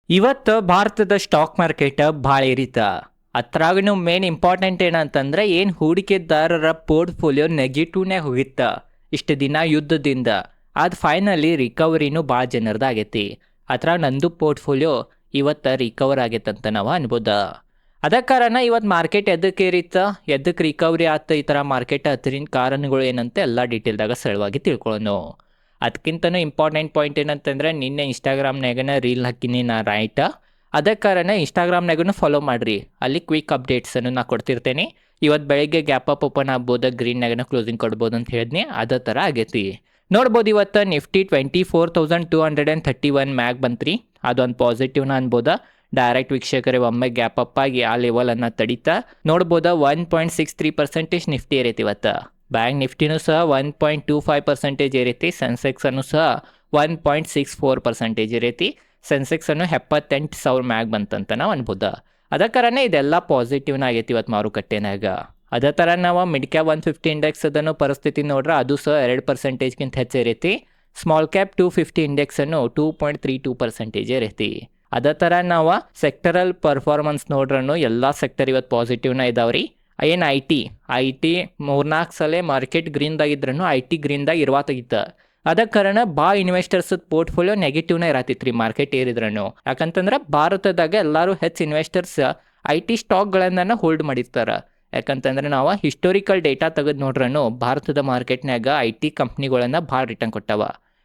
ಇವತ್ತು ಭಾರತದ stock market ಭಾಳ ಏರಿತ. ಅದ್ರಾಗೂ ಮೇನ್ ಇಂಪಾರ್ಟೆಂಟ್ ಏನಂತಂದ್ರೆ ಏನು ಹೂಡಿಕೆದಾರರ ಪೋರ್ಟ್ಫೋಲಿಯೋ ನೆಗೆಟಿವ್ನಾಗ ಹೋಗಿತ್ತ ಇಷ್ಟು ದಿನ ಯುದ್ಧದಿಂದ. ಅದು ಫೈನಲಿ ರಿಕವರಿನೂ ಭಾಳ ಜನರದ್ದು ಆಗೈತಿ. ಅದ್ರಾಗ ನಂದು ಪೋರ್ಟ್ಫೋಲಿಯೋ ಇವತ್ತು ರಿಕವರ್ ಆಗೈತಂತ ನಾವು ಅನ್ಬೋದ. ಅದ ಕಾರಣ ಇವತ್ತು ಮಾರ್ಕೆಟ್ ಎದಕ್ಕೆ ಏರಿತ್ತ, ಎದಕ್ಕೆ ರಿಕವರಿ ಆತ, ಈ ಥರ ಮಾರ್ಕೆಟ್ ಹತ್ತಿರಿನ ಕಾರಣಗಳು ಏನಂತ ಎಲ್ಲ ಡೀಟೇಲ್ದಾಗ ಸರಳವಾಗಿ ತಿಳ್ಕೊಳ್ಳೋಣ. ಅದಕ್ಕಿಂತನೂ ಇಂಪಾರ್ಟೆಂಟ್ ಪಾಯಿಂಟ್ ಏನಂತಂದ್ರೆ ನಿನ್ನೆ ಇನ್ಸ್ಟಾಗ್ರಾಮ್ನಾಗನ ರೀಲ್ ಹಾಕಿನಿ ನಾ ರೈಟ. ಅದ ಕಾರಣ ಇನ್ಸ್ಟಾಗ್ರಾಮ್ನಾಗೂ ಫಾಲೋ ಮಾಡಿರಿ, ಅಲ್ಲಿ ಕ್ವಿಕ್ ಅಪ್ಡೇಟ್ಸನ್ನು ನಾ ಕೊಡ್ತಿರ್ತೇನೆ. ಇವತ್ತು ಬೆಳಗ್ಗೆ ಗ್ಯಾಪ್ ಅಪ್ ಓಪನ್ ಆಗ್ಬೋದು, ಗ್ರೀನ್ನಾಗನ ಕ್ಲೋಸಿಂಗ್ ಕೊಡ್ಬೋದು ಅಂತ ಹೇಳಿದ್ನಿ, ಅದೇ ಥರ ಆಗೈತಿ. ನೋಡ್ಬೋದು ಇವತ್ತು ನಿಫ್ಟಿ 24,231 ಮ್ಯಾಗ್ ಬಂತ್ರಿ. ಅದೊಂದು ಪಾಸಿಟಿವ್ನ ಅನ್ಬೋದ. ಡೈರೆಕ್ಟ್ ವೀಕ್ಷಕರೇ ಒಮ್ಮೆ ಗ್ಯಾಪ್ ಅಪ್ ಆಗಿ ಆ ಲೆವೆಲನ್ನು ತಡೀತಾ ನೋಡ್ಬೋದ. 1.63% ನಿಫ್ಟಿ ಏರೈತಿ ಇವತ್ತು. ಬ್ಯಾಂಕ್ ನಿಫ್ಟಿನೂ ಸಹ 1.25% ಏರೈತಿ. ಸೆನ್ಸೆಕ್ಸ್ ಅನ್ನು ಸಹ 1.64% ಏರೈತಿ. ಸೆನ್ಸೆಕ್ಸ್ ಅನ್ನು 78,000 ಮ್ಯಾಗ್ ಬಂತಂತ ನಾವು ಅನ್ಬೋದ. ಅದ ಕಾರಣ ಇದೆಲ್ಲ ಪಾಸಿಟಿವ್ನ ಆಗೈತಿ ಇವತ್ತು ಮಾರುಕಟ್ಟೆನಾಗ. ಅದೇ ಥರ ನಾವು ಮಿಡ್ ಕ್ಯಾಪ್ 150 ಇಂಡೆಕ್ಸ್ ಅದನ್ನು ಪರಿಸ್ಥಿತಿ ನೋಡ್ರೆ ಅದು ಸಹ 2%ಗಿಂತ ಹೆಚ್ಚು ಏರೈತಿ. Small cap 250 ಇಂಡೆಕ್ಸನ್ನು 2.32% ಏರೈತಿ. ಅದೇ ಥರ ನಾವು ಸೆಕ್ಟರಲ್ ಪರ್ಫಾರ್ಮೆನ್ಸ್ ನೋಡ್ರೂ ಎಲ್ಲ ಸೆಕ್ಟರ್ ಇವತ್ತು ಪಾಸಿಟಿವ್ನ ಇದಾವ್ರಿ. ಏನು ಐ ಟಿ 3-4 ಸಲ ಮಾರ್ಕೆಟ್ ಗ್ರೀನ್ದಾಗಿದ್ರೂ ಐ ಟಿ ಗ್ರೀನ್ದಾಗ ಇರುವಾತಾಗಿತ್ತು. ಅದ ಕಾರಣ ಭಾಳ ಇನ್ವೆಸ್ಟರ್ಸ್ ಪೋರ್ಟ್ಫೋಲಿಯೋ ನೆಗೆಟಿವ್ನ ಇರತ್ತಿತ್ತು ರೀ ಮಾರ್ಕೆಟ್ ಏರಿದ್ರೂ. ಯಾಕಂತಂದ್ರೆ ಭಾರತದಾಗ ಎಲ್ಲರೂ ಹೆಚ್ಚು ಇನ್ವೆಸ್ಟರ್ಸ್ ಐ ಟಿ ಸ್ಟಾಕ್ಗಳನ್ನು ಹೋಲ್ಡ್ ಮಾಡಿರ್ತಾರೆ. ಯಾಕಂತಂದ್ರೆ ನಾವು ಹಿಸ್ಟೋರಿಕಲ್ ಡೇಟಾ ತೆಗೆದು ನೋಡ್ರೂ ಭಾರತದ ಮಾರ್ಕೆಟ್ನಾಗ ಐ ಟಿ ಕಂಪ್ನಿಗಳನ್ನು ಭಾಳ ರಿಟರ್ನ್ ಕೊಟ್ಟವ.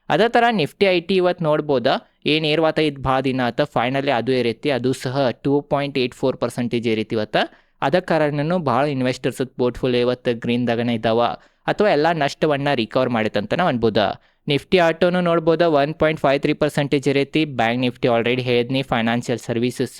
ಅದೇ ಥರ ನಿಫ್ಟಿ ಐ ಟಿ ಇವತ್ತು ನೋಡ್ಬೋದ, ಏನು ಏರ್ವಾತ ಇದು ಭಾಳ ದಿನ ಆತ, ಫೈನಲಿ ಅದು ಏರೈತಿ. ಅದು ಸಹ 2.84% ಏರೈತಿ ಇವತ್ತು. ಅದ ಕಾರಣನೂ ಭಾಳ ಇನ್ವೆಸ್ಟರ್ಸ್ ಪೋರ್ಟ್ಫೋಲಿಯೋ ಇವತ್ತು ಗ್ರೀನ್ದಾಗನೇ ಇದ್ದಾವ, ಅಥವಾ ಎಲ್ಲ ನಷ್ಟವನ್ನು ರಿಕವರ್ ಮಾಡೈತಂತ ನಾವು ಅನ್ಬೋದ. ನಿಫ್ಟಿ ಆಟೋನು ನೋಡ್ಬೋದ 1.53% ಏರೈತಿ. ಬ್ಯಾಂಕ್ ನಿಫ್ಟಿ ಆಲ್ರೆಡಿ ಹೇಳಿದ್ನಿ. ಫೈನಾನ್ಷಿಯಲ್ ಸರ್ವಿಸಸ್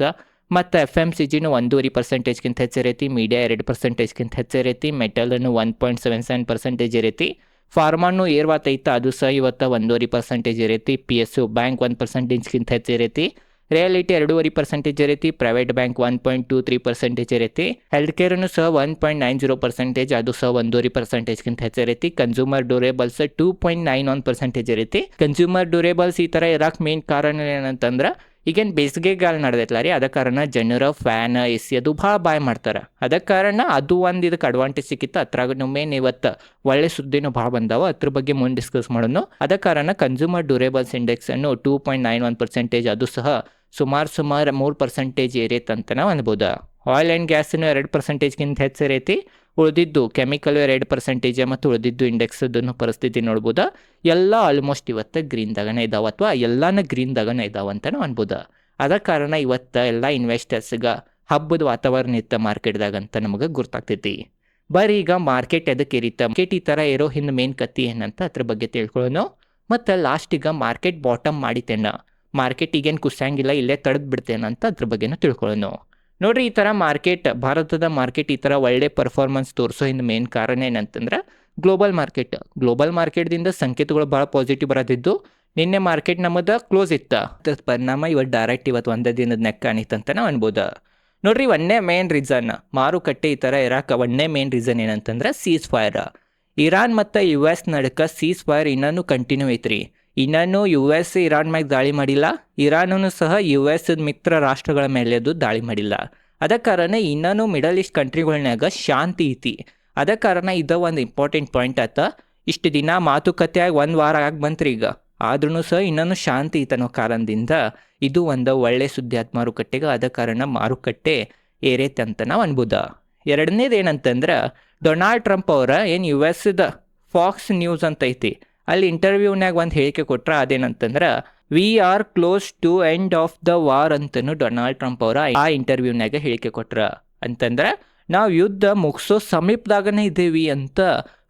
ಮತ್ತು FMCGನೂ 1.5%ಗಿಂತ ಹೆಚ್ಚಿರೈತಿ. ಮೀಡಿಯಾ 2%ಗಿಂತ ಹೆಚ್ಚಿರೈತಿ. ಮೆಟಲನ್ನು 1.77% ಏರೈತಿ. ಫಾರ್ಮಾನು ಏರ್ವಾತೈತ, ಅದು ಸಹ ಇವತ್ತು 1.5% ಏರೈತಿ. PSU ಬ್ಯಾಂಕ್ 1%ಗಿಂತ ಹೆಚ್ಚಿರೈತಿ. ರಿಯಾಲಿಟಿ 2.5% ಏರೈತಿ. ಪ್ರೈವೇಟ್ ಬ್ಯಾಂಕ್ 1.23% ಏರೈತಿ. ಹೆಲ್ತ್ ಕೇರನ್ನು ಸಹ 1.90%, ಅದು ಸಹ 1.5%ಗಿಂತ ಹೆಚ್ಚಿರೈತಿ. ಕನ್ಸ್ಯೂಮರ್ ಡ್ಯೂರೇಬಲ್ಸ್ 2.91% ಏರೈತಿ. ಕನ್ಸ್ಯೂಮರ್ ಡ್ಯೂರೇಬಲ್ಸ್ ಈ ಥರ ಇರಕ್ಕೆ ಮೇನ್ ಕಾರಣ ಏನಂತಂದ್ರೆ ಈಗೇನು ಬೇಸಿಗೆಗಾಲ ನಡೆದೈತಲ್ಲ ರೀ, ಅದ ಕಾರಣ ಜನರ ಫ್ಯಾನ್ AC ಅದು ಭಾಳ ಬಾಯ್ ಮಾಡ್ತಾರೆ. ಅದ ಕಾರಣ ಅದು ಒಂದು ಇದಕ್ಕೆ ಅಡ್ವಾಂಟೇಜ್ ಸಿಕ್ಕಿತ್ತು. ಅದ್ರಾಗ ಮೇನ್ ಇವತ್ತು ಒಳ್ಳೆ ಸುದ್ದಿನೂ ಭಾಳ ಬಂದಾವ, ಅದ್ರ ಬಗ್ಗೆ ಮುಂದೆ ಡಿಸ್ಕಸ್ ಮಾಡೋಣ. ಅದ ಕಾರಣ ಕನ್ಸ್ಯೂಮರ್ ಡ್ಯೂರೇಬಲ್ಸ್ ಇಂಡೆಕ್ಸನ್ನು 2.91%, ಅದು ಸಹ ಸುಮಾರು 3% ಏರೈತಂತ ನಾವು ಅನ್ಬೋದ. ಆಯಿಲ್ ಆ್ಯಂಡ್ ಗ್ಯಾಸನ್ನು 2%ಗಿಂತ ಹೆಚ್ಚು ಏರೈತಿ. ಉಳಿದಿದ್ದು ಕೆಮಿಕಲ್ 2% ಮತ್ತು ಉಳಿದಿದ್ದು ಇಂಡೆಕ್ಸ್ ಅದನ್ನು ಪರಿಸ್ಥಿತಿ ನೋಡ್ಬೋದ. ಎಲ್ಲ ಆಲ್ಮೋಸ್ಟ್ ಇವತ್ತು ಗ್ರೀನ್ದಾಗನೇ ಇದಾವೆ, ಅಥವಾ ಎಲ್ಲಾನು ಗ್ರೀನ್ದಾಗನೇ ಇದಾವೆ ಅಂತ ನಾವು ಅನ್ಬೋದ. ಅದ ಕಾರಣ ಇವತ್ತು ಎಲ್ಲ ಇನ್ವೆಸ್ಟರ್ಸ್ಗೆ ಹಬ್ಬದ ವಾತಾವರಣ ಇತ್ತು ಮಾರ್ಕೆಟ್ದಾಗ ಅಂತ ನಮಗೆ ಗುರ್ತಾಗ್ತೈತಿ. ಬರೀ ಈಗ ಮಾರ್ಕೆಟ್ ಎದಕ್ಕೆ ಏರಿತ, ಮಾರ್ಕೆಟ್ ಈ ಥರ ಇರೋ ಹಿಂದೆ ಮೇನ್ ಕತ್ತಿ ಏನಂತ ಅದ್ರ ಬಗ್ಗೆ ತಿಳ್ಕೊಳ್ಳೋಣ. ಮತ್ತು ಲಾಸ್ಟಿಗೆ ಮಾರ್ಕೆಟ್ ಬಾಟಮ್ ಮಾಡಿತೇನ, ಮಾರ್ಕೆಟ್ ಈಗೇನು ಕುಸಂಗಿಲ್ಲ, ಇಲ್ಲೇ ತಡೆದು ಬಿಡ್ತೇನೆ ಅಂತ ಅದ್ರ ಬಗ್ಗೆನೂ ತಿಳ್ಕೊಳ್ಳೋಣ. ನೋಡ್ರಿ, ಈ ಥರ ಮಾರ್ಕೆಟ್, ಭಾರತದ ಮಾರ್ಕೆಟ್ ಈ ಥರ ಒಳ್ಳೆ ಪರ್ಫಾರ್ಮೆನ್ಸ್ ತೋರಿಸೋ ಹಿಂದೆ ಮೇನ್ ಕಾರಣ ಏನಂತಂದ್ರೆ ಗ್ಲೋಬಲ್ ಮಾರ್ಕೆಟ್ದಿಂದ ಸಂಕೇತಗಳು ಭಾಳ ಪಾಸಿಟಿವ್ ಬರತ್ತಿದ್ದು. ನಿನ್ನೆ ಮಾರ್ಕೆಟ್ ನಮ್ಮದು ಕ್ಲೋಸ್ ಇತ್ತು, ಪರಿಣಾಮ ಇವತ್ತು ಡೈರೆಕ್ಟ್ ಇವತ್ತು ಒಂದೇ ದಿನದ ನೆಕ್ ಕಾಣಿತಂತ ನಾವು ಅನ್ಬೋದು. ನೋಡ್ರಿ, ಒಂದೇ ಮೇನ್ ರೀಸನ್ ಮಾರುಕಟ್ಟೆ ಈ ಥರ ಇರಾಕ ಒಂದೇ ಮೇನ್ ರೀಸನ್ ಏನಂತಂದ್ರೆ ಸೀಸ್ ಫೈರ್. ಇರಾನ್ ಮತ್ತು US ನಡುಕ ಸೀಸ್ ಫೈರ್ ಇನ್ನೂ ಕಂಟಿನ್ಯೂ ಐತ್ರಿ. ಇನ್ನೂ US ಇರಾನ್ ಮ್ಯಾಗ ದಾಳಿ ಮಾಡಿಲ್ಲ, ಇರಾನೂ ಸಹ US ಮಿತ್ರ ರಾಷ್ಟ್ರಗಳ ಮೇಲೆ ಅದು ದಾಳಿ ಮಾಡಿಲ್ಲ. ಅದ ಕಾರಣ ಇನ್ನೂ ಮಿಡಲ್ ಈಸ್ಟ್ ಕಂಟ್ರಿಗಳ್ನಾಗ ಶಾಂತಿ ಐತಿ. ಅದ ಕಾರಣ ಇದು ಒಂದು ಇಂಪಾರ್ಟೆಂಟ್ ಪಾಯಿಂಟ್ ಆತ. ಇಷ್ಟು ದಿನ ಮಾತುಕತೆಯಾಗಿ 1 ವಾರ ಆಗಿ ಬಂತ್ರಿ ಈಗ, ಆದ್ರೂ ಸಹ ಇನ್ನೂ ಶಾಂತಿ ಐತನೋ ಕಾರಣದಿಂದ ಇದು ಒಂದು ಒಳ್ಳೆ ಸುದ್ದಿ ಆತ್ ಮಾರುಕಟ್ಟೆಗೆ. ಅದ ಕಾರಣ ಮಾರುಕಟ್ಟೆ ಏರೈತೆ ಅಂತ ನಾವು ಅನ್ಬೋದ. ಎರಡನೇದು ಏನಂತಂದ್ರೆ, ಡೊನಾಲ್ಡ್ ಟ್ರಂಪ್ ಅವರ ಏನು US ಫಾಕ್ಸ್ ನ್ಯೂಸ್ ಅಂತ ಐತಿ, ಅಲ್ಲಿ ಇಂಟರ್ವ್ಯೂನಾಗ ಒಂದು ಹೇಳಿಕೆ ಕೊಟ್ರ. ಅದೇನಂತಂದ್ರೆ, we are close to end of the war ಅಂತನೂ ಡೊನಾಲ್ಡ್ ಟ್ರಂಪ್ ಅವರ ಆ ಇಂಟರ್ವ್ಯೂನಾಗ ಹೇಳಿಕೆ ಕೊಟ್ರ. ಅಂತಂದ್ರೆ ನಾವು ಯುದ್ಧ ಮುಗಿಸೋ ಸಮೀಪದಾಗನೇ ಇದ್ದೀವಿ ಅಂತ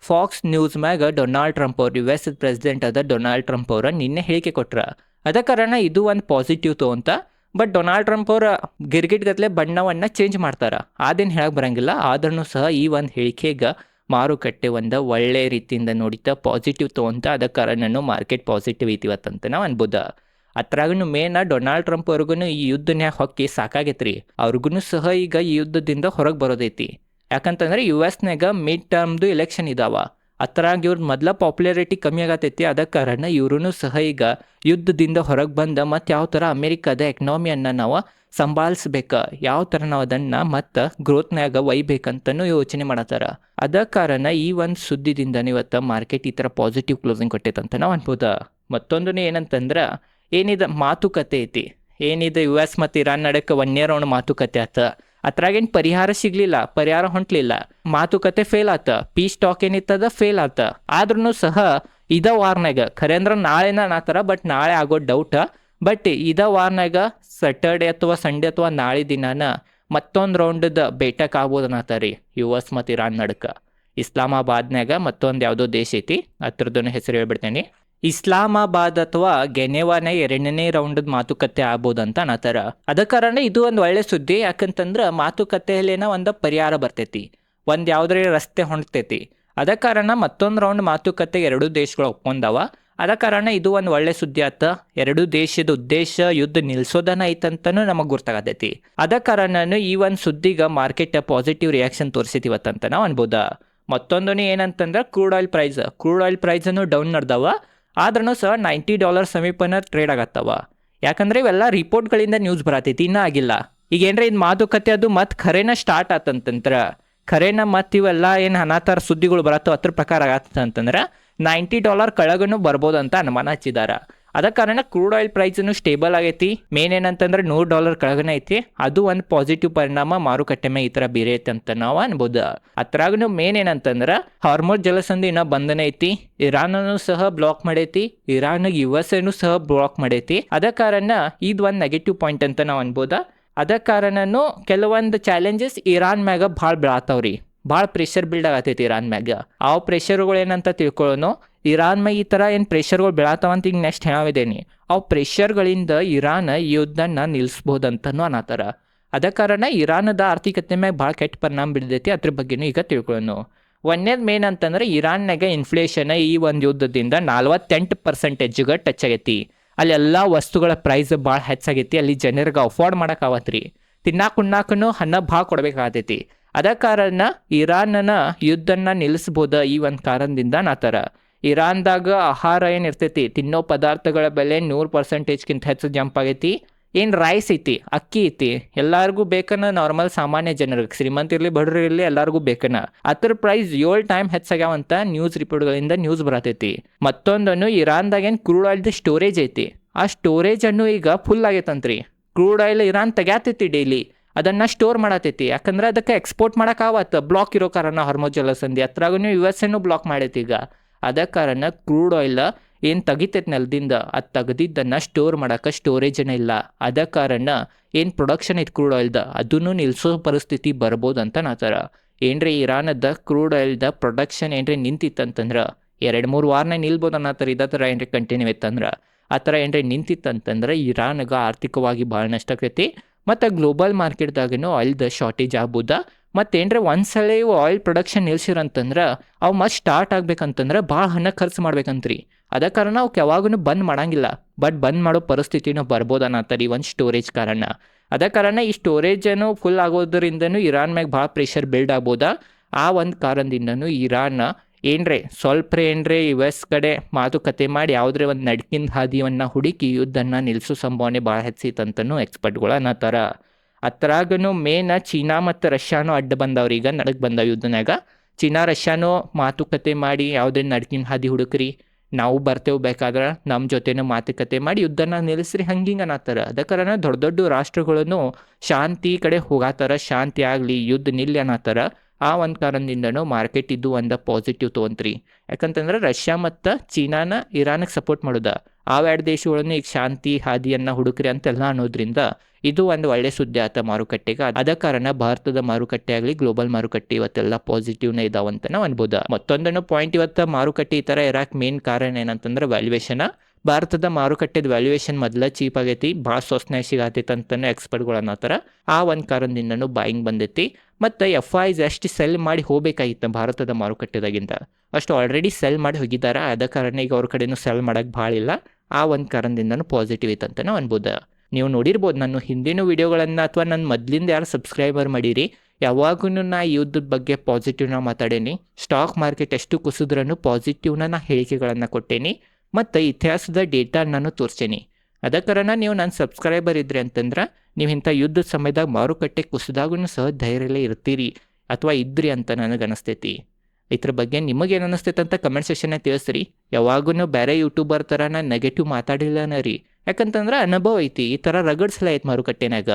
ಫಾಕ್ಸ್ ನ್ಯೂಸ್ ಮ್ಯಾಗ ಡೊನಾಲ್ಡ್ ಟ್ರಂಪ್ ಅವರು, US ಪ್ರೆಸಿಡೆಂಟ್ ಆದ ಡೊನಾಲ್ಡ್ ಟ್ರಂಪ್ ಅವರ ನಿನ್ನೆ ಹೇಳಿಕೆ ಕೊಟ್ರ. ಅದ ಕಾರಣ ಇದು ಒಂದು ಪಾಸಿಟಿವ್ ಅಂತ. ಬಟ್ ಡೊನಾಲ್ಡ್ ಟ್ರಂಪ್ ಅವರ ಗಿರ್ಗಿಟ್ಗತ್ಲೆ ಬಣ್ಣವನ್ನು ಚೇಂಜ್ ಮಾಡ್ತಾರೆ, ಅದೇನು ಹೇಳಕ್ಕೆ ಬರಂಗಿಲ್ಲ. ಆದ್ರೂ ಸಹ ಈ ಒಂದು ಹೇಳಿಕೆಗೆ ಮಾರುಕಟ್ಟೆ ಒಂದು ಒಳ್ಳೆ ರೀತಿಯಿಂದ ನೋಡಿತಾ ಪಾಸಿಟಿವ್ ತೊಗೊಂತ. ಅದ ಕಾರಣನೂ ಮಾರ್ಕೆಟ್ ಪಾಸಿಟಿವ್ ಐತಿವತ್ತಂತ ನಾವು ಅನ್ಬೋದ. ಅದ್ರಾಗೂ ಮೇನ್ ಡೊನಾಲ್ಡ್ ಟ್ರಂಪ್ ಅವ್ರಿಗೂ ಈ ಯುದ್ಧನ್ಯಾಗ ಹೊಕ್ಕಿ ಸಾಕಾಗೈತ್ರಿ. ಅವ್ರಿಗೂ ಸಹ ಈಗ ಈ ಯುದ್ಧದಿಂದ ಹೊರಗೆ ಬರೋದೈತಿ. ಯಾಕಂತಂದ್ರೆ US ಮಿಡ್ ಟರ್ಮ್ದು ಎಲೆಕ್ಷನ್ ಇದಾವ, ಅದ್ರಾಗ ಇವ್ರ ಮೊದಲ ಪಾಪ್ಯುಲಾರಿಟಿ ಕಮ್ಮಿ ಆಗತೈತಿ. ಅದ ಕಾರಣ ಇವ್ರೂ ಸಹ ಈಗ ಯುದ್ಧದಿಂದ ಹೊರಗೆ ಬಂದ ಮತ್ತು ಯಾವ ಥರ ಅಮೇರಿಕಾದ ಎಕನಾಮಿಯನ್ನು ನಾವು ಸಂಭಾಳಿಸ್ಬೇಕು, ಯಾವ ಥರ ನಾವು ಅದನ್ನು ಮತ್ತು ಗ್ರೋತ್ನಾಗ ಒಯ್ಬೇಕಂತನೂ ಯೋಚನೆ ಮಾಡತ್ತಾರ. ಅದ ಕಾರಣ ಈ ಒಂದು ಸುದ್ದಿದಿಂದ ಇವತ್ತು ಮಾರ್ಕೆಟ್ ಈ ಥರ ಪಾಸಿಟಿವ್ ಕ್ಲೋಸಿಂಗ್ ಕೊಟ್ಟೈತಂತ ನಾವು ಅನ್ಬೋದ. ಮತ್ತೊಂದು ಏನಂತಂದ್ರೆ ಏನಿದೆ ಮಾತುಕತೆ ಐತಿ, ಏನಿದೆ US ಮತ್ತು ಇರಾನ್ ನಡಕ್ಕೆ 1 year ರೌಂಡ್ ಮಾತುಕತೆ ಆತ. ಅದ್ರಾಗೇನು ಪರಿಹಾರ ಸಿಗ್ಲಿಲ್ಲ, ಪರಿಹಾರ ಹೊಂಟ್ಲಿಲ್ಲ, ಮಾತುಕತೆ ಫೇಲ್ ಆತ, ಪೀಸ್ ಟಾಕ್ ಏನಿತ್ತದ ಫೇಲ್ ಆತ. ಆದ್ರೂ ಸಹ ಇದ ವಾರ್ನಾಗ ಖರೆ ಅಂದ್ರೆ ನಾಳೆನ ಅನ್ನತ್ತಾರ, ಬಟ್ ನಾಳೆ ಆಗೋ ಡೌಟ. ಬಟ್ ಇದ ವಾರ್ನಾಗ ಸ್ಯಾಟರ್ಡೆ ಅಥವಾ ಸಂಡೇ ಅಥವಾ ನಾಳೆ ದಿನಾನ ಮತ್ತೊಂದು ರೌಂಡದ ಬೇಟಕ್ ಆಗ್ಬೋದು ಅನ್ನತ್ತಾರಿ US ಮತ್ತು ಇರಾನ್ ನಡಕ. ಇಸ್ಲಾಮಾಬಾದ್ನಾಗ ಮತ್ತೊಂದು ಯಾವುದೋ ದೇಶ ಐತಿ, ಅದ್ರದ್ದು ಹೆಸರು ಹೇಳ್ಬಿಡ್ತೇನೆ. ಇಸ್ಲಾಮಾಬಾದ್ ಅಥವಾ ಗೆನೆವಾನ 2ನೇ ರೌಂಡದ ಮಾತುಕತೆ ಆಗ್ಬೋದಂತ ಅನ್ನತ್ತಾರ. ಅದ ಕಾರಣ ಇದು ಒಂದು ಒಳ್ಳೆ ಸುದ್ದಿ. ಯಾಕಂತಂದ್ರೆ ಮಾತುಕತೆಯಲ್ಲೇನ ಒಂದು ಪರಿಹಾರ ಬರ್ತೈತಿ, ಒಂದು ಯಾವುದೇ ರಸ್ತೆ ಹೊಂಡ್ತೈತಿ. ಅದ ಕಾರಣ ಮತ್ತೊಂದು ರೌಂಡ್ ಮಾತುಕತೆ 2 ದೇಶಗಳು ಒಪ್ಕೊಂಡವ. ಅದ ಕಾರಣ ಇದು ಒಂದು ಒಳ್ಳೆ ಸುದ್ದಿ ಆತ. 2 ದೇಶದ ಉದ್ದೇಶ ಯುದ್ಧ ನಿಲ್ಸೋದನ್ನ ಐತಂತನೂ ನಮಗೆ ಗೊತ್ತಾಗತೈತಿ. ಅದ ಕಾರಣನು ಈ ಒಂದು ಸುದ್ದಿಗೆ ಮಾರ್ಕೆಟ್ ಪಾಸಿಟಿವ್ ರಿಯಾಕ್ಷನ್ ತೋರಿಸಿತಿವತ್ತಂತ ನಾವು ಅನ್ಬೋದ. ಮತ್ತೊಂದು ಏನಂತಂದ್ರೆ ಕ್ರೂಡ್ ಆಯಿಲ್ ಪ್ರೈಸನ್ನು ಡೌನ್ ನಡೆದವ. ಆದ್ರೂ ಸಹ $90 ಸಮೀಪನ ಟ್ರೇಡ್ ಆಗತ್ತವ. ಯಾಕಂದ್ರೆ ಇವೆಲ್ಲ ರಿಪೋರ್ಟ್ಗಳಿಂದ ನ್ಯೂಸ್ ಬರತೈತಿ, ಇನ್ನೂ ಆಗಿಲ್ಲ. ಈಗ ಏನ್ರ ಇದು ಮಾತುಕತೆ ಅದು ಮತ್ತೆ ಖರೇನ ಸ್ಟಾರ್ಟ್ ಆತಂತಂದ್ರ, ಖರೇನ ಮತ್ತು ಇವೆಲ್ಲ ಏನು ಅನಾಥರ ಸುದ್ದಿಗಳು ಬರತ್ತವ ಅದ್ರ ಪ್ರಕಾರ ಆಗತ್ತಂತಂದ್ರೆ $90 ಕೆಳಗನು ಬರ್ಬೋದಂತ ಅನುಮಾನ ಹಚ್ಚಿದಾರ. ಅದ ಕಾರಣ ಕ್ರೂಡ್ ಆಯಿಲ್ ಪ್ರೈಸನ್ನು ಸ್ಟೇಬಲ್ ಆಗೈತಿ. ಮೇನ್ ಏನಂತಂದ್ರೆ $100 ಕೆಳಗನೆ ಐತಿ. ಅದು ಒಂದು ಪಾಸಿಟಿವ್ ಪರಿಣಾಮ ಮಾರುಕಟ್ಟೆ ಮೇಲೆ ಈ ಥರ ಬೇರೆ ಐತೆ ಅಂತ ನಾವು ಅನ್ಬೋದು. ಅದ್ರಾಗೂ ಮೇನ್ ಏನಂತಂದ್ರೆ ಹಾರ್ಮೋನ್ ಜಲಸಂಧಿ ಇನ್ನೂ ಬಂಧನ ಐತಿ. ಇರಾನನ್ನು ಸಹ ಬ್ಲಾಕ್ ಮಾಡೈತಿ, ಇರಾನ್ USA ಸಹ ಬ್ಲಾಕ್ ಮಾಡೈತಿ. ಅದ ಕಾರಣ ಇದು ಒಂದು ನೆಗೆಟಿವ್ ಪಾಯಿಂಟ್ ಅಂತ ನಾವು ಅನ್ಬೋದ. ಅದ ಕಾರಣನು ಕೆಲವೊಂದು ಚಾಲೆಂಜಸ್ ಇರಾನ್ ಮ್ಯಾಗ ಭಾಳ ಬೀಳಾತಾವ್ರಿ, ಭಾಳ ಪ್ರೆಷರ್ ಬಿಲ್ಡ್ ಆಗತೈತಿ ಇರಾನ್ ಮ್ಯಾಗ. ಆ ಪ್ರೆಷರ್ಗಳು ಏನಂತ ತಿಳ್ಕೊಳ್ಳೋನು, ಇರಾನ್ ಮ್ಯಾಗ ಈ ಥರ ಏನು ಪ್ರೆಷರ್ಗಳು ಬೀಳಾತಾವಂತ ಈಗ ನೆಕ್ಸ್ಟ್ ಹೇಳಾವಿದ್ದೇನೆ. ಅವು ಪ್ರೆಷರ್ಗಳಿಂದ ಇರಾನ್ ಯುದ್ಧನ ನಿಲ್ಲಿಸ್ಬೋದಂತನೂ ಅನ್ನತ್ತಾರ. ಅದ ಕಾರಣ ಇರಾನದ ಆರ್ಥಿಕತೆ ಮ್ಯಾಗ ಭಾಳ ಕೆಟ್ಟ ಪರಿಣಾಮ ಬೀಳ್ದೈತಿ. ಅದ್ರ ಬಗ್ಗೆನೂ ಈಗ ತಿಳ್ಕೊಳ್ಳೋನು. ಒಂದೇದು ಮೇನ್ ಅಂತಂದ್ರೆ ಇರಾನ್ನಾಗ ಇನ್ಫ್ಲೇಷನ್ ಈ ಒಂದು ಯುದ್ಧದಿಂದ 48% ಟಚ್ ಆಗೈತಿ. ಅಲ್ಲಿ ಎಲ್ಲ ವಸ್ತುಗಳ ಪ್ರೈಸ್ ಭಾಳ ಹೆಚ್ಚಾಗೈತಿ. ಅಲ್ಲಿ ಜನರಿಗೆ ಅಫೋರ್ಡ್ ಮಾಡೋಕ್ಕಾಗತ್ರಿ, ತಿನ್ನಾಕುಣ್ಣಾಕನು ಹಣ ಭಾಳ ಕೊಡ್ಬೇಕಾಗತೈತಿ. ಅದ ಕಾರಣ ಇರಾನ್ನ ಯುದ್ಧನ ನಿಲ್ಲಿಸ್ಬೋದ ಈ ಒಂದು ಕಾರಣದಿಂದ ಅನ್ನತ್ತಾರ. ಇರಾನ್ದಾಗ ಆಹಾರ ಏನಿರ್ತೈತಿ, ತಿನ್ನೋ ಪದಾರ್ಥಗಳ ಬೆಲೆ 100%ಗಿಂತ ಹೆಚ್ಚು ಜಂಪ್ ಆಗೈತಿ. ಏನು ರೈಸ್ ಐತಿ, ಅಕ್ಕಿ ಐತಿ, ಎಲ್ಲರಿಗೂ ಬೇಕನ್ನ. ನಾರ್ಮಲ್ ಸಾಮಾನ್ಯ ಜನರಿಗೆ, ಶ್ರೀಮಂತ ಇರಲಿ ಬಡ್ರು ಇರಲಿ, ಎಲ್ಲರಿಗೂ ಬೇಕನ್ನ. ಅದ್ರ ಪ್ರೈಸ್ 7 ಟೈಮ್ ಹೆಚ್ಚಾಗ್ಯಾವಂತ ನ್ಯೂಸ್ ರಿಪೋರ್ಟ್ಗಳಿಂದ ನ್ಯೂಸ್ ಬರತೈತಿ. ಮತ್ತೊಂದನ್ನು ಇರಾನ್ದಾಗ ಏನು ಕ್ರೂಡ್ ಆಯಿಲ್ದು ಸ್ಟೋರೇಜ್ ಐತಿ, ಆ ಸ್ಟೋರೇಜನ್ನು ಈಗ ಫುಲ್ ಆಗೈತಂತ್ರಿ. ಕ್ರೂಡ್ ಆಯಿಲ್ ಇರಾನ್ ತೆಗ್ಯಾತೈತಿ ಡೈಲಿ, ಅದನ್ನು ಸ್ಟೋರ್ ಮಾಡತೈತಿ. ಯಾಕಂದ್ರೆ ಅದಕ್ಕೆ ಎಕ್ಸ್ಪೋರ್ಟ್ ಮಾಡೋಕ್ಕಾಗತ್ತ, ಬ್ಲಾಕ್ ಇರೋ ಕಾರಣ ಹಾರ್ಮೋನ್ ಜಲಸಂಧಿ. ಅದ್ರಾಗೂ US ಬ್ಲಾಕ್ ಮಾಡೈತಿ ಈಗ. ಅದ ಕಾರಣ ಕ್ರೂಡ್ ಆಯಿಲ್ ಏನು ತೆಗಿತೈತಿ ನೆಲದಿಂದ, ಅದು ತೆಗ್ದಿದ್ದನ್ನು ಸ್ಟೋರ್ ಮಾಡೋಕೆ ಸ್ಟೋರೇಜನೇ ಇಲ್ಲ. ಅದ ಕಾರಣ ಏನು ಪ್ರೊಡಕ್ಷನ್ ಐತಿ ಕ್ರೂಡ್ ಆಯಿಲ್ದ ಅದನ್ನು ನಿಲ್ಲಿಸೋ ಪರಿಸ್ಥಿತಿ ಬರ್ಬೋದಂತ ನಾತಾರ. ಏನ್ರಿ ಇರಾನದ ಕ್ರೂಡ್ ಆಯಿಲ್ದ ಪ್ರೊಡಕ್ಷನ್ ಏನ್ರಿ ನಿಂತಿತ್ತಂತಂದ್ರೆ 2-3 ವಾರನೇ ನಿಲ್ಬೋದು ಅನ್ನತ್ತಾರ. ಇದೇ ಥರ ಏನ್ರಿ ಕಂಟಿನ್ಯೂ ಇತ್ತಂದ್ರೆ, ಆ ಥರ ಏನ್ರಿ ನಿಂತಿತ್ತಂತಂದ್ರೆ ಇರಾನ್ಗೆ ಆರ್ಥಿಕವಾಗಿ ಭಾಳ ನಷ್ಟ ಆಕೈತಿ. ಮತ್ತು ಗ್ಲೋಬಲ್ ಮಾರ್ಕೆಟ್ದಾಗೂ ಆಯಿಲ್ದ ಶಾರ್ಟೇಜ್ ಆಗ್ಬೋದ. ಮತ್ತೇನ್ರೆ ಒಂದ್ಸಲ ಇವು ಆಯಿಲ್ ಪ್ರೊಡಕ್ಷನ್ ನಿಲ್ಸಿರಂತಂದ್ರೆ ಅವು ಮತ್ತೆ ಸ್ಟಾರ್ಟ್ ಆಗ್ಬೇಕಂತಂದ್ರೆ ಭಾಳ ಹಣ ಖರ್ಚು ಮಾಡ್ಬೇಕಂತ್ರಿ. ಅದ ಕಾರಣ ಅವಕ್ಕೆ ಯಾವಾಗೂ ಬಂದ್ ಮಾಡಂಗಿಲ್ಲ, ಬಟ್ ಬಂದ್ ಮಾಡೋ ಪರಿಸ್ಥಿತಿನೂ ಬರ್ಬೋದು ಅನ್ನತ್ತಾರೆ ಈ ಒಂದು ಸ್ಟೋರೇಜ್ ಕಾರಣ. ಅದ ಕಾರಣ ಈ ಸ್ಟೋರೇಜನ್ನು ಫುಲ್ ಆಗೋದ್ರಿಂದನೂ ಇರಾನ್ ಮ್ಯಾಗ ಭಾಳ ಪ್ರೆಷರ್ ಬಿಲ್ಡ್ ಆಗ್ಬೋದ. ಆ ಒಂದು ಕಾರಣದಿಂದನೂ ಇರಾನ್ ಸ್ವಲ್ಪ US ಕಡೆ ಮಾತುಕತೆ ಮಾಡಿ ಯಾವುದೇ ಒಂದು ನಡ್ಕಿನ ಹಾದಿಯನ್ನು ಹುಡುಕಿ ಯುದ್ಧನ ನಿಲ್ಲಿಸೋ ಸಂಭಾವನೆ ಭಾಳ ಹೆಚ್ಚೈತಂತನೂ ಎಕ್ಸ್ಪರ್ಟ್ಗಳು ಅನ್ನತ್ತಾರ. ಅದ್ರಾಗೂ ಮೇನ್ ಚೀನಾ ಮತ್ತು ರಷ್ಯಾನೂ ಅಡ್ಡ ಬಂದವ್ರಿ, ಈಗ ನಡಕ್ ಬಂದವ ಯುದ್ಧನಾಗ. ಚೀನಾ ರಷ್ಯಾನೂ ಮಾತುಕತೆ ಮಾಡಿ ಯಾವುದೇ ನಡ್ಕಿನ ಹಾದಿ ಹುಡುಕ್ರಿ, ನಾವು ಬರ್ತೇವೆ, ಬೇಕಾದ್ರೆ ನಮ್ಮ ಜೊತೆನೂ ಮಾತುಕತೆ ಮಾಡಿ ಯುದ್ಧನ ನಿಲ್ಲಿಸ್ರಿ, ಹಂಗಿಂಗೆ ಅನ್ನತ್ತಾರ. ಅದ ಕಾರಣ ದೊಡ್ಡ ದೊಡ್ಡ ರಾಷ್ಟ್ರಗಳನ್ನು ಶಾಂತಿ ಕಡೆ ಹೋಗಾತಾರ, ಶಾಂತಿ ಆಗಲಿ, ಯುದ್ಧ ನಿಲ್ಲಿ ಅನ್ನತ್ತಾರ. ಆ ಒಂದು ಕಾರಣದಿಂದನೂ ಮಾರ್ಕೆಟ್ ಇದು ಒಂದು ಪಾಸಿಟಿವ್ ತೊಗೊಂತ್ರಿ. ಯಾಕಂತಂದ್ರೆ ರಷ್ಯಾ ಮತ್ತು ಚೀನಾನ ಇರಾನಿಗೆ ಸಪೋರ್ಟ್ ಮಾಡೋದ, ಆ 2 ದೇಶಗಳನ್ನು ಈಗ ಶಾಂತಿ ಹಾದಿಯನ್ನು ಹುಡುಕ್ರಿ ಅಂತೆಲ್ಲ ಅನ್ನೋದ್ರಿಂದ ಇದು ಒಂದು ಒಳ್ಳೆ ಸುದ್ದಿ ಆತ ಮಾರುಕಟ್ಟೆಗೆ. ಅದ ಕಾರಣ ಭಾರತದ ಮಾರುಕಟ್ಟೆ ಆಗಲಿ ಗ್ಲೋಬಲ್ ಮಾರುಕಟ್ಟೆ ಇವತ್ತೆಲ್ಲ ಪಾಸಿಟಿವ್ನೇ ಇದಾವಂತ ನಾವು ಅನ್ಬೋದು. ಮತ್ತೊಂದನ್ನು ಪಾಯಿಂಟ್, ಇವತ್ತು ಮಾರುಕಟ್ಟೆ ಈ ಥರ ಇರಕ್ಕೆ ಮೇನ್ ಕಾರಣ ಏನಂತಂದ್ರೆ ವ್ಯಾಲ್ಯೂಯೇಷನ್. ಭಾರತದ ಮಾರುಕಟ್ಟೆದ ವ್ಯಾಲ್ಯೂಯೇಷನ್ ಮೊದಲ ಚೀಪ್ ಆಗೈತಿ, ಭಾಳ ಸ್ವಸ್ನಾಗ ಸಿಗತೈತೆ ಅಂತಲೂ ಎಕ್ಸ್ಪರ್ಟ್ಗಳು ಅನ್ನತ್ತಾರ. ಆ ಒಂದು ಕಾರಣದಿಂದನೂ ಬಾಯಿಂಗ್ ಬಂದೈತಿ. ಮತ್ತು FIs ಎಷ್ಟು ಸೆಲ್ ಮಾಡಿ ಹೋಗಬೇಕಾಗಿತ್ತು ಭಾರತದ ಮಾರುಕಟ್ಟೆದಾಗಿಂದ ಅಷ್ಟು ಆಲ್ರೆಡಿ ಸೆಲ್ ಮಾಡಿ ಹೋಗಿದ್ದಾರೆ. ಅದ ಕಾರಣ ಈಗ ಅವ್ರ ಕಡೆನೂ ಸೆಲ್ ಮಾಡೋಕ್ಕೆ ಭಾಳ ಇಲ್ಲ. ಆ ಒಂದು ಕಾರಣದಿಂದನೂ ಪಾಸಿಟಿವ್ ಐತೆ ಅಂತ ನಾವು ಅನ್ಬೋದು. ನೀವು ನೋಡಿರ್ಬೋದು ನನ್ನ ಹಿಂದಿನ ವೀಡಿಯೋಗಳನ್ನು, ಅಥವಾ ನನ್ನ ಮೊದಲಿಂದ ಯಾರು ಸಬ್ಸ್ಕ್ರೈಬರ್ ಮಾಡಿರಿ ಯಾವಾಗೂ ನಾ ಯುದ್ಧದ ಬಗ್ಗೆ ಪಾಸಿಟಿವ್ನ ಮಾತಾಡೇನಿ. ಸ್ಟಾಕ್ ಮಾರ್ಕೆಟ್ ಎಷ್ಟು ಕುಸಿದ್ರೂ ಪಾಸಿಟಿವ್ನ ನಾ ಹೇಳಿಕೆಗಳನ್ನು ಕೊಟ್ಟೇನಿ ಮತ್ತು ಇತಿಹಾಸದ ಡೇಟಾ ನಾನು ತೋರಿಸೇನಿ. ಅದ ಕಾರಣ ನೀವು ನನ್ನ ಸಬ್ಸ್ಕ್ರೈಬರ್ ಇದ್ರಿ ಅಂತಂದ್ರೆ ನೀವು ಇಂಥ ಯುದ್ಧದ ಸಮಯದಾಗ ಮಾರುಕಟ್ಟೆ ಕುಸಿದಾಗೂ ಸಹ ಧೈರ್ಯಲ್ಲೇ ಇರ್ತೀರಿ ಅಥವಾ ಇದ್ರಿ ಅಂತ ನನಗೆ ಅನಿಸ್ತೈತಿ. ಇದ್ರ ಬಗ್ಗೆ ನಿಮಗೇನು ಅನ್ನಿಸ್ತೈತೆ ಅಂತ ಕಮೆಂಟ್ ಸೆಕ್ಷನ್ನಾಗ ತಿಳಿಸ್ರಿ. ಯಾವಾಗೂ ಬೇರೆ ಯೂಟ್ಯೂಬರ್ ಥರ ನಾನು ನೆಗೆಟಿವ್ ಮಾತಾಡಿಲ್ಲನ ರೀ. ಯಾಕಂತಂದ್ರೆ ಅನುಭವ ಐತಿ, ಈ ಥರ ರಗಡ್ ಸಲ ಐತೆ ಮಾರುಕಟ್ಟೆನಾಗ.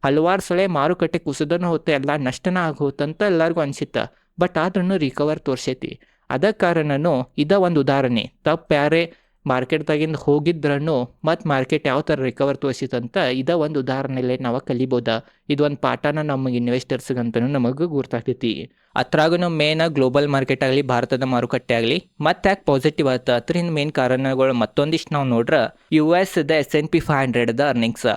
ಹಲವಾರು ಸಲ ಮಾರುಕಟ್ಟೆ ಕುಸಿದನು ಹೋತೆ, ಎಲ್ಲ ನಷ್ಟನ ಆಗೋತಂತ ಎಲ್ಲರಿಗೂ ಅನಿಸುತ್ತೆ. ಬಟ್ ಆದ್ರೂ ರಿಕವರ್ ತೋರಿಸೈತಿ. ಅದ ಕಾರಣನೂ ಇದ ಒಂದು ಉದಾಹರಣೆ. ತಪ್ಪು ಯಾರೇ ಮಾರ್ಕೆಟ್ದಾಗಿಂದ ಹೋಗಿದ್ರೂ ಮತ್ತು ಮಾರ್ಕೆಟ್ ಯಾವ ಥರ ರಿಕವರ್ ತೋರಿಸಿತಂತ ಇದ ಒಂದು ಉದಾಹರಣೆಲೆ ನಾವು ಕಲಿಬೋದ. ಇದೊಂದು ಪಾಠನ ನಮಗೆ ಇನ್ವೆಸ್ಟರ್ಸ್ಗಂತೂ ನಮಗೆ ಗುರ್ತಾಗ್ತೈತಿ. ಅತ್ರಾಗೂ ಮೇನ್ ಗ್ಲೋಬಲ್ ಮಾರ್ಕೆಟ್ ಆಗಲಿ, ಭಾರತದ ಮಾರುಕಟ್ಟೆ ಆಗಲಿ ಮತ್ತೆ ಯಾಕೆ ಪಾಸಿಟಿವ್ ಆಯ್ತು ಅದರಿಂದ ಮೇನ್ ಕಾರಣಗಳು ಮತ್ತೊಂದಿಷ್ಟು ನಾವು ನೋಡ್ರೆ US S&P 500 earnings.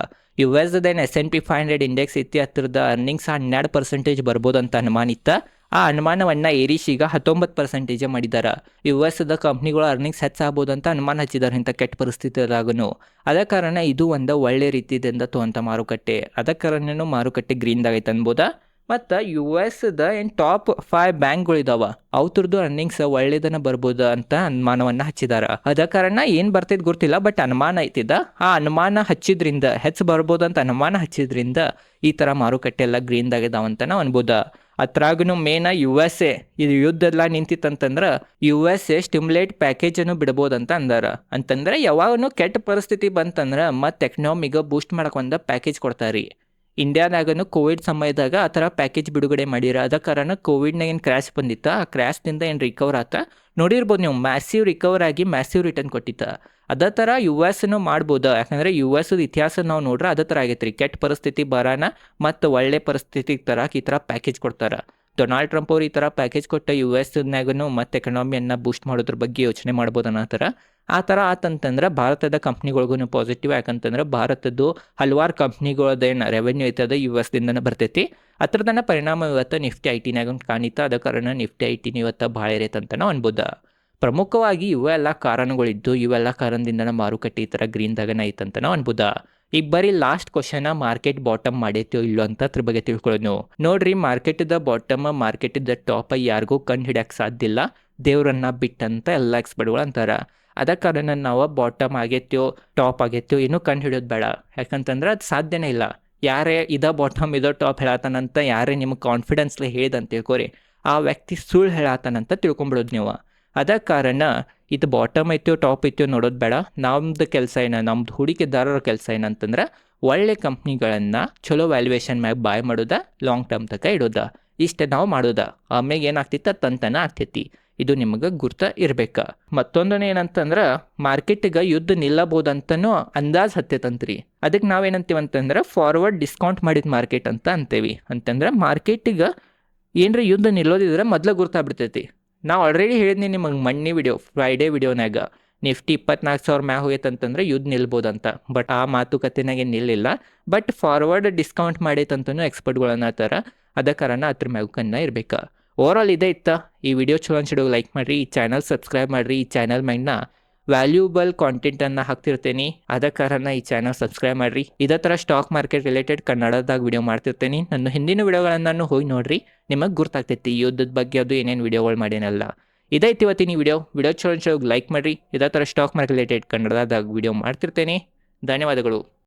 US S&P 500 index ಐತಿ, ಹತ್ತಿರದ ಅರ್ನಿಂಗ್ಸ್ 12% ಬರ್ಬೋದಂತ ಅನುಮಾನ ಇತ್ತು. ಆ ಅನುಮಾನವನ್ನು ಏರಿಸಿ ಈಗ 19% ಮಾಡಿದ್ದಾರೆ. US ಕಂಪ್ನಿಗಳು ಅರ್ನಿಂಗ್ಸ್ ಹೆಚ್ಚಾಗ್ಬೋದಂತ ಅನುಮಾನ ಹಚ್ಚಿದ್ದಾರೆ ಇಂಥ ಕೆಟ್ಟ ಪರಿಸ್ಥಿತಿದಾಗೂ. ಅದ ಕಾರಣ ಇದು ಒಂದು ಒಳ್ಳೆ ರೀತಿಯಿಂದ ತೊಗೊಂತ ಮಾರುಕಟ್ಟೆ. ಅದ ಕಾರಣನೂ ಮಾರುಕಟ್ಟೆ ಗ್ರೀನ್ದಾಗೈತೆ ಅನ್ಬೋದಾ. ಮತ್ತು US ಏನು ಟಾಪ್ 5 ಬ್ಯಾಂಕ್ಗಳಿದಾವೆ, ಅವ್ರದ್ದು ಅರ್ನಿಂಗ್ಸ್ ಒಳ್ಳೇದನ್ನ ಬರ್ಬೋದು ಅಂತ ಅನುಮಾನವನ್ನು ಹಚ್ಚಿದ್ದಾರೆ. ಅದ ಕಾರಣ ಏನು ಬರ್ತೈತೆ ಗೊತ್ತಿಲ್ಲ, ಬಟ್ ಅನುಮಾನ ಐತಿದ. ಆ ಅನುಮಾನ ಹಚ್ಚಿದ್ರಿಂದ ಹೆಚ್ಚು ಬರ್ಬೋದಂತ ಅನುಮಾನ ಹಚ್ಚಿದ್ರಿಂದ ಈ ಥರ ಮಾರುಕಟ್ಟೆ ಎಲ್ಲ ಗ್ರೀನ್ದಾಗಿದಾವಂತ ನಾವು ಅನ್ಬೋದ. ಅತ್ರಾಗೂ ಮೇನ USA ಇದು ಯುದ್ಧ ಎಲ್ಲ ನಿಂತಿತ್ತಂತಂದ್ರೆ USA ಸ್ಟಿಮ್ಯುಲೇಟ್ ಪ್ಯಾಕೇಜನ್ನು ಬಿಡ್ಬೋದಂತ ಅಂದಾರ. ಅಂತಂದ್ರೆ ಯಾವಾಗೂ ಕೆಟ್ಟ ಪರಿಸ್ಥಿತಿ ಬಂತಂದ್ರೆ ಮತ್ತು ಎಕನಾಮಿಗೆ ಬೂಸ್ಟ್ ಮಾಡಕ್ಕೆ ಒಂದು ಪ್ಯಾಕೇಜ್ ಕೊಡ್ತಾರೆ. ಇಂಡಿಯಾದಾಗೂ ಕೋವಿಡ್ ಸಮಯದಾಗ ಆ ಥರ ಪ್ಯಾಕೇಜ್ ಬಿಡುಗಡೆ ಮಾಡಿರ. ಅದ ಕಾರಣ ಕೋವಿಡ್ನಾಗ ಏನು ಕ್ರ್ಯಾಶ್ ಬಂದಿತ್ತ, ಆ ಕ್ರ್ಯಾಶ್ನಿಂದ ಏನು ರಿಕವರ್ ಆತ ನೋಡಿರ್ಬೋದು ನೀವು. ಮ್ಯಾಸಿವ್ ರಿಕವರ್ ಆಗಿ ಮ್ಯಾಸಿವ್ ರಿಟರ್ನ್ ಕೊಟ್ಟಿತ್ತ. ಅದೇ ಥರ USನೂ ಮಾಡ್ಬೋದು. ಯಾಕಂದರೆ US ಇತಿಹಾಸ ನಾವು ನೋಡ್ರೆ ಅದೇ ಥರ ಆಗೈತೆ ರೀ. ಕೆಟ್ಟ ಪರಿಸ್ಥಿತಿ ಬರೋಣ ಮತ್ತು ಒಳ್ಳೆ ಪರಿಸ್ಥಿತಿಗೆ ತರಕ್ಕೆ ಈ ಥರ ಪ್ಯಾಕೇಜ್ ಕೊಡ್ತಾರೆ. ಡೊನಾಲ್ಡ್ ಟ್ರಂಪ್ ಅವ್ರು ಈ ಥರ ಪ್ಯಾಕೇಜ್ ಕೊಟ್ಟ USನಾಗೂ ಮತ್ತು ಎಕನಾಮಿಯನ್ನು ಬೂಸ್ಟ್ ಮಾಡೋದ್ರ ಬಗ್ಗೆ ಯೋಚನೆ ಮಾಡ್ಬೋದು ಅನ್ನೋ ಥರ. ಆ ಥರ ಆತಂತಂದ್ರೆ ಭಾರತದ ಕಂಪ್ನಿಗಳಿಗೂ ಪಾಸಿಟಿವ್. ಯಾಕಂತಂದ್ರೆ ಭಾರತದ್ದು ಹಲವಾರು ಕಂಪ್ನಿಗಳದ್ದೇನು ರೆವೆನ್ಯೂ ಐತದ US ಬರ್ತೈತಿ. ಅದ್ರದನ್ನ ಪರಿಣಾಮ ಇವತ್ತು ನಿಫ್ಟಿ ITನಾಗ ಕಾಣಿತ. ಅದ ಕಾರಣ ನಿಫ್ಟಿ ITನ ಇವತ್ತು ಭಾಳ ಇರೈತಂತ ನಾವು ಅನ್ಬೋದು. ಪ್ರಮುಖವಾಗಿ ಇವೆಲ್ಲ ಕಾರಣಗಳಿದ್ದು, ಇವೆಲ್ಲ ಕಾರಣದಿಂದ ಮಾರುಕಟ್ಟೆ ಈ ಥರ ಗ್ರೀನ್ದಾಗನ ಐತಂತ ನಾವು ಅನ್ಬೋದ. ಈಗ ಬರೀ ಲಾಸ್ಟ್ ಕ್ವಶನ ಮಾರ್ಕೆಟ್ ಬಾಟಮ್ ಮಾಡೈತೋ ಇಲ್ಲೋ ಅಂತ ಅದ್ರ ಬಗ್ಗೆ ತಿಳ್ಕೊಳ್ಳೋದು. ನೋಡ್ರಿ, ಮಾರ್ಕೆಟದ ಬಾಟಮ್ ಮಾರ್ಕೆಟದ ಟಾಪ್ ಯಾರಿಗೂ ಕಂಡು ಹಿಡಿಯಕ್ಕೆ ಸಾಧ್ಯ ಇಲ್ಲ, ದೇವ್ರನ್ನ ಬಿಟ್ಟಂತ ಎಲ್ಲ ಎಕ್ಸ್ಪರ್ಟ್ಗಳು ಅಂತಾರೆ. ಅದ ಕಾರಣ ನಾವು ಬಾಟಮ್ ಆಗೈತೋ ಟಾಪ್ ಆಗೈತೋ ಏನೂ ಕಂಡು ಹಿಡಿಯೋದು ಬೇಡ. ಯಾಕಂತಂದ್ರೆ ಅದು ಸಾಧ್ಯನೇ ಇಲ್ಲ. ಯಾರೇ ಇದ ಬಾಟಮ್ ಇದೋ ಟಾಪ್ ಹೇಳತ್ತಾನಂತ ಯಾರೇ ನಿಮ್ಗೆ ಕಾನ್ಫಿಡೆನ್ಸ್ಲಿ ಹೇಳಿದಂತ ತಿಳ್ಕೊರಿ, ಆ ವ್ಯಕ್ತಿ ಸುಳ್ಳು ಹೇಳತ್ತಾನಂತ ತಿಳ್ಕೊಂಬಿಡೋದು ನೀವು. ಅದ ಕಾರಣ ಇದು ಬಾಟಮ್ ಐತೋ ಟಾಪ್ ಐತೋ ನೋಡೋದು ಬೇಡ. ನಮ್ದು ಕೆಲಸ ನಮ್ದು ಹೂಡಿಕೆದಾರರ ಕೆಲಸ ಏನಂತಂದ್ರೆ ಒಳ್ಳೆ ಕಂಪ್ನಿಗಳನ್ನು ಚಲೋ ವ್ಯಾಲ್ಯೂಯೇಷನ್ ಮ್ಯಾಗ ಬಾಯ್ ಮಾಡೋದ, ಲಾಂಗ್ ಟರ್ಮ್ ತನಕ ಇಡೋದ. ಇಷ್ಟೇ ನಾವು ಮಾಡೋದ. ಆಮ್ಯಾಗ ಏನಾಗ್ತಿತ್ತು ತಂತನ ಆಗ್ತೈತಿ. ಇದು ನಿಮಗೆ ಗುರ್ತ ಇರ್ಬೇಕು. ಮತ್ತೊಂದು ಏನಂತಂದ್ರೆ ಮಾರ್ಕೆಟಿಗೆ ಯುದ್ಧ ನಿಲ್ಲಬೋದಂತನೂ ಅಂದಾಜು ಹತ್ತೈತಂತ್ರಿ. ಅದಕ್ಕೆ ನಾವೇನಂತೀವಂತಂದ್ರೆ ಫಾರ್ವರ್ಡ್ ಡಿಸ್ಕೌಂಟ್ ಮಾಡಿದ ಮಾರ್ಕೆಟ್ ಅಂತ ಅಂತೇವಿ. ಅಂತಂದ್ರೆ ಮಾರ್ಕೆಟಿಗೆ ಏನರ ಯುದ್ಧ ನಿಲ್ಲೋದಿದ್ರೆ ಮೊದಲು ಗುರ್ತಾಗ್ಬಿಡ್ತೈತಿ. ನಾವು ಆಲ್ರೆಡಿ ಹೇಳಿದ್ನಿ ನಿಮಗೆ ಮಣ್ಣಿ ಫ್ರೈಡೇ ವಿಡಿಯೋನಾಗ ನಿಫ್ಟಿ 24,000 ಮ್ಯಾಗ ಹೋಗೈತಂತಂದ್ರೆ ಯುದ್ಧ ನಿಲ್ಬೋದಂತ. ಬಟ್ ಆ ಮಾತುಕತೆನಾಗೆ ನಿಲ್ಲಿಲ್ಲ. ಬಟ್ ಫಾರ್ವರ್ಡ್ ಡಿಸ್ಕೌಂಟ್ ಮಾಡೈತಂತನೂ ಎಕ್ಸ್ಪರ್ಟ್ಗಳು ಅನ್ನತ್ತಾರ. ಅದ ಕಾರಣ ಅದ್ರ ಮ್ಯಾಗನ್ನ ಇರ್ಬೇಕು. ಓವರಾಲ್ ಇದೇ ಇತ್ತ. ಈ ವಿಡಿಯೋ ಚಲೋ ಅನ್ಸಿಡೋಗಿ ಲೈಕ್ ಮಾಡಿರಿ, ಈ ಚಾನಲ್ ಸಬ್ಸ್ಕ್ರೈಬ್ ಮಾಡಿರಿ. ಈ ಚಾನಲ್ ಮ್ಯಾಗ್ನ ವ್ಯಾಲ್ಯೂಬಲ್ ಕಾಂಟೆಂಟನ್ನು ಹಾಕ್ತಿರ್ತೇನೆ. ಅದ ಕಾರಣ ಈ ಚಾನಲ್ ಸಬ್ಸ್ಕ್ರೈಬ್ ಮಾಡಿರಿ. ಇದೇ ಥರ ಸ್ಟಾಕ್ ಮಾರ್ಕೆಟ್ ರಿಲೇಟೆಡ್ ಕನ್ನಡದಾಗ ವಿಡಿಯೋ ಮಾಡ್ತಿರ್ತೇನೆ. ನನ್ನ ಹಿಂದಿನ ವಿಡಿಯೋಗಳನ್ನು ಹೋಗಿ ನೋಡಿರಿ, ನಿಮಗೆ ಗುರ್ತಾಗ್ತೈತಿ ಯುದ್ಧದ ಬಗ್ಗೆ ಅದು ಏನೇನು ವಿಡಿಯೋಗಳು ಮಾಡೇನಲ್ಲ. ಇದೈತಿ ಇವತ್ತಿನ ವಿಡಿಯೋ ಚಲೋ ಅನ್ಸಿಡೋಗಿ ಲೈಕ್ ಮಾಡಿರಿ. ಇದೇ ಥರ ಸ್ಟಾಕ್ ಮಾರ್ಕೆಟ್ ರಿಲೇಟೆಡ್ ಕನ್ನಡದಾಗ ವಿಡಿಯೋ ಮಾಡ್ತಿರ್ತೇನೆ. ಧನ್ಯವಾದಗಳು.